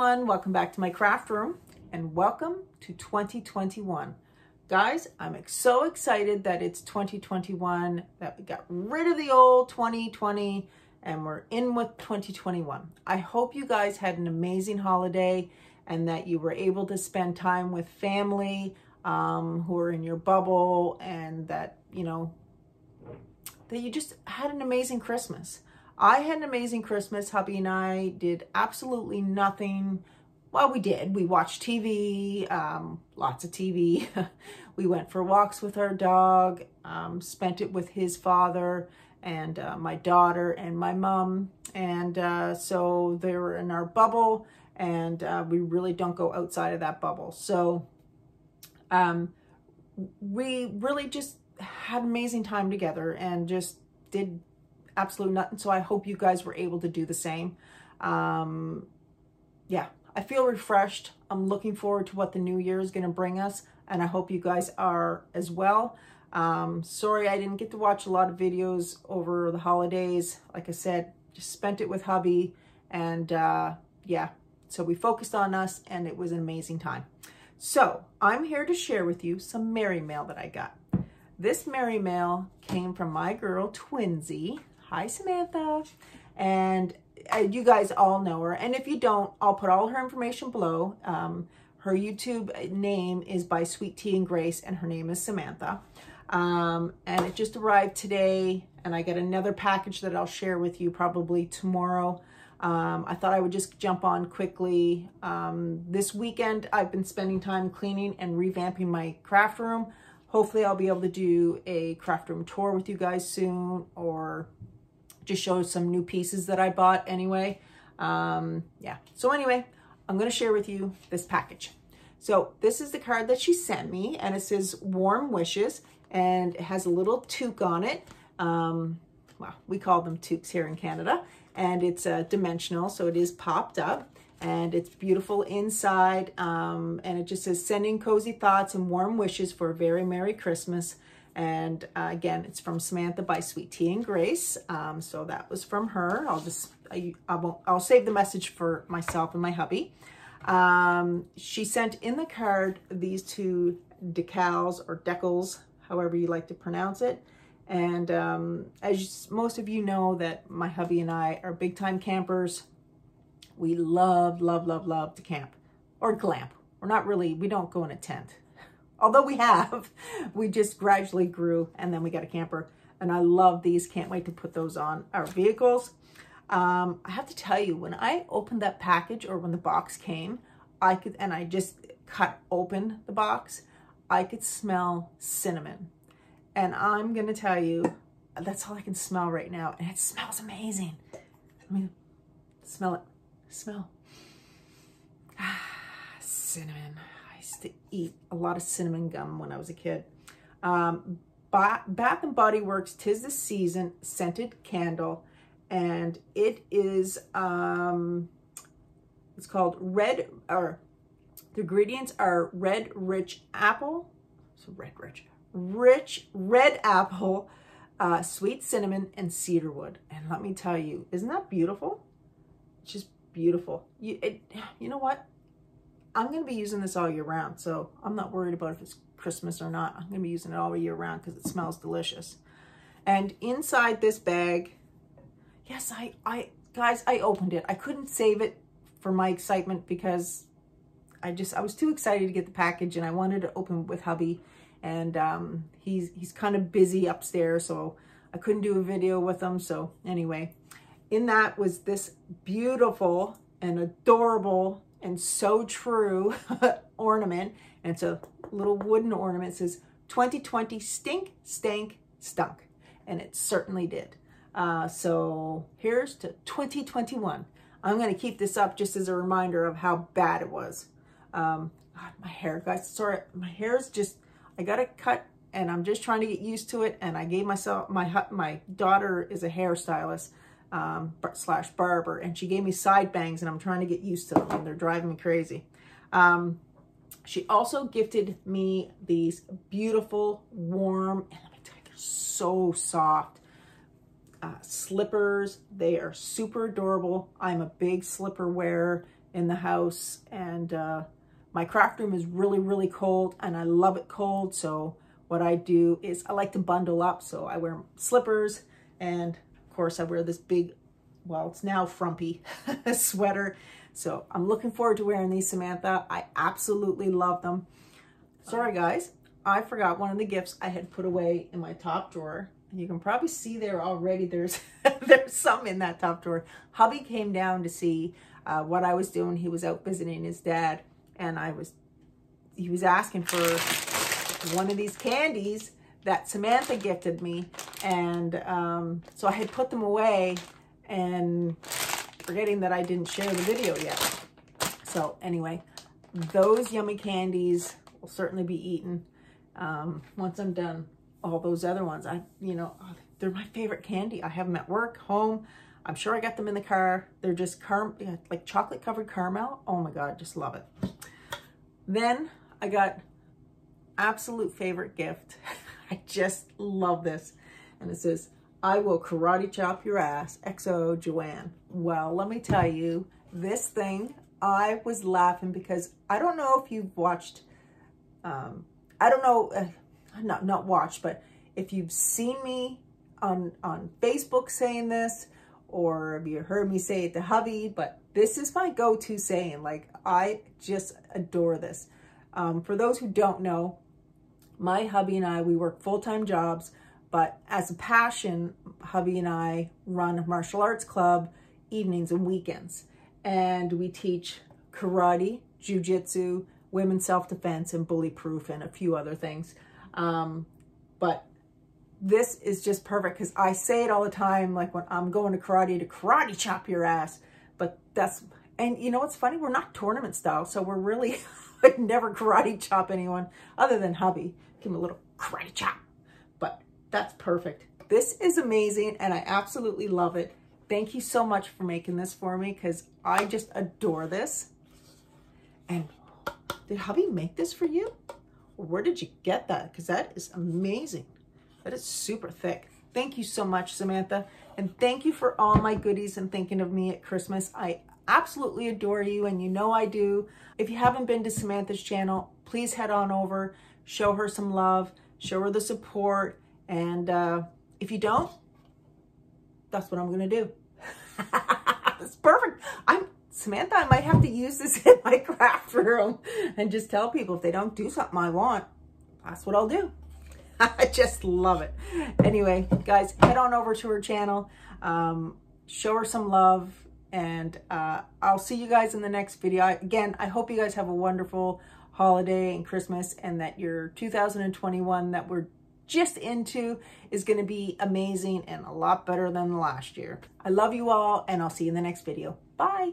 everyone, welcome back to my craft room and welcome to 2021. Guys, I'm so excited that it's 2021, that we got rid of the old 2020 and we're in with 2021. I hope you guys had an amazing holiday and that you were able to spend time with family who are in your bubble, and that, you know, that you just had an amazing Christmas. I had an amazing Christmas. Hubby and I did absolutely nothing. Well, we did. We watched TV, lots of TV. We went for walks with our dog, spent it with his father and my daughter and my mom. And so they were in our bubble, and we really don't go outside of that bubble. So we really just had an amazing time together and just did absolutely nothing. So I hope you guys were able to do the same. Yeah, I feel refreshed. I'm looking forward to what the new year is going to bring us, and I hope you guys are as well. Sorry I didn't get to watch a lot of videos over the holidays. Like I said, just spent it with hubby, and yeah, so we focused on us and it was an amazing time. So I'm here to share with you some Merry Mail that I got. This Merry Mail came from my girl Twinsy. Hi, Samantha. And you guys all know her. And if you don't, I'll put all her information below. Her YouTube name is by Sweet Tea and Grace, and her name is Samantha. And it just arrived today, and I got another package that I'll share with you probably tomorrow. I thought I would just jump on quickly. This weekend, I've been spending time cleaning and revamping my craft room. Hopefully I'll be able to do a craft room tour with you guys soon, or just show some new pieces that I bought anyway. Yeah, so anyway, I'm gonna share with you this package. So this is the card that she sent me, and it says warm wishes, and it has a little toque on it. Well, we call them toques here in Canada, and it's dimensional, so it is popped up. And it's beautiful inside, and it just says, sending cozy thoughts and warm wishes for a very Merry Christmas. And again, it's from Samantha by Sweet Tea and Grace. So that was from her. I'll save the message for myself and my hubby. She sent in the card these two decals, or decals, however you like to pronounce it. And as most of you know, that my hubby and I are big time campers. We love, love, love, love to camp or glamp. We're not really, we don't go in a tent. Although we have, we just gradually grew, and then we got a camper. And I love these. Can't wait to put those on our vehicles. I have to tell you, when I opened that package, or when the box came, I just cut open the box, I could smell cinnamon. And I'm going to tell you, that's all I can smell right now. And it smells amazing. I mean, smell it. Smell. Cinnamon. I used to eat a lot of cinnamon gum when I was a kid. Bath and Body Works 'Tis the Season scented candle, and it is it's called red, or the ingredients are red rich apple, so red apple, sweet cinnamon, and cedarwood. And let me tell you, isn't that beautiful? It's just beautiful. You know what? I'm going to be using this all year round, so I'm not worried about if it's Christmas or not. I'm going to be using it all year round because it smells delicious. And inside this bag, yes, guys, I opened it. I couldn't save it for my excitement because I was too excited to get the package, and I wanted to open with hubby, and he's kind of busy upstairs, so I couldn't do a video with him. So anyway, in that was this beautiful and adorable and so true ornament. And it's a little wooden ornament. It says 2020 stink, stank, stunk. And it certainly did. So here's to 2021. I'm going to keep this up just as a reminder of how bad it was. God, my hair, guys, sorry, my hair is just, I got it cut, and I'm just trying to get used to it. And I gave myself, my daughter is a hairstylist slash barber, and she gave me side bangs, and I'm trying to get used to them, and they're driving me crazy. She also gifted me these beautiful, warm, and let me tell you, they're so soft, slippers. They are super adorable. I'm a big slipper wearer, in the house, and my craft room is really, really cold, and I love it cold. So what I do is I like to bundle up. So I wear slippers, and of course I wear this big, well, it's now frumpy sweater. So I'm looking forward to wearing these, Samantha. I absolutely love them. Sorry guys, I forgot one of the gifts I had put away in my top drawer. And you can probably see there already, there's some in that top drawer. Hubby came down to see what I was doing. He was out visiting his dad, and he was asking for one of these candies that Samantha gifted me. And so I had put them away and forgetting that I didn't share the video yet. So anyway, those yummy candies will certainly be eaten once I'm done. All those other ones, they're my favorite candy. I have them at work, home. I'm sure I got them in the car. They're just like chocolate covered caramel. Oh my God, just love it. Then I got absolute favorite gift. I just love this. And it says, "I will karate chop your ass, XO Johanne." Well, let me tell you, this thing, I was laughing because I don't know if you've watched, I don't know, not watched, but if you've seen me on Facebook saying this, or have you heard me say it to hubby, but this is my go-to saying. Like, I just adore this. For those who don't know, my hubby and I, we work full-time jobs, but as a passion, hubby and I run a martial arts club evenings and weekends. And we teach karate, jiu-jitsu, women's self-defense, and bully-proof, and a few other things. But this is just perfect because I say it all the time, like when I'm going to karate chop your ass. But and you know what's funny? We're not tournament style, so we're really, I'd never karate chop anyone other than hubby. Give him a little karate chop. But that's perfect. This is amazing, and I absolutely love it. Thank you so much for making this for me because I just adore this. And did hubby make this for you? Or where did you get that? Because that is amazing. That is super thick. Thank you so much, Samantha. And thank you for all my goodies and thinking of me at Christmas. I absolutely adore you, and you know I do. If you haven't been to Samantha's channel, please head on over, show her some love, show her the support. And if you don't, that's what I'm gonna do. It's perfect. Samantha, I might have to use this in my craft room and just tell people if they don't do something I want, that's what I'll do. I just love it. Anyway, guys, head on over to her channel, show her some love, and I'll see you guys in the next video. Again, I hope you guys have a wonderful holiday and Christmas, and that your 2021 that we're just into is going to be amazing and a lot better than last year. I love you all, and I'll see you in the next video. Bye.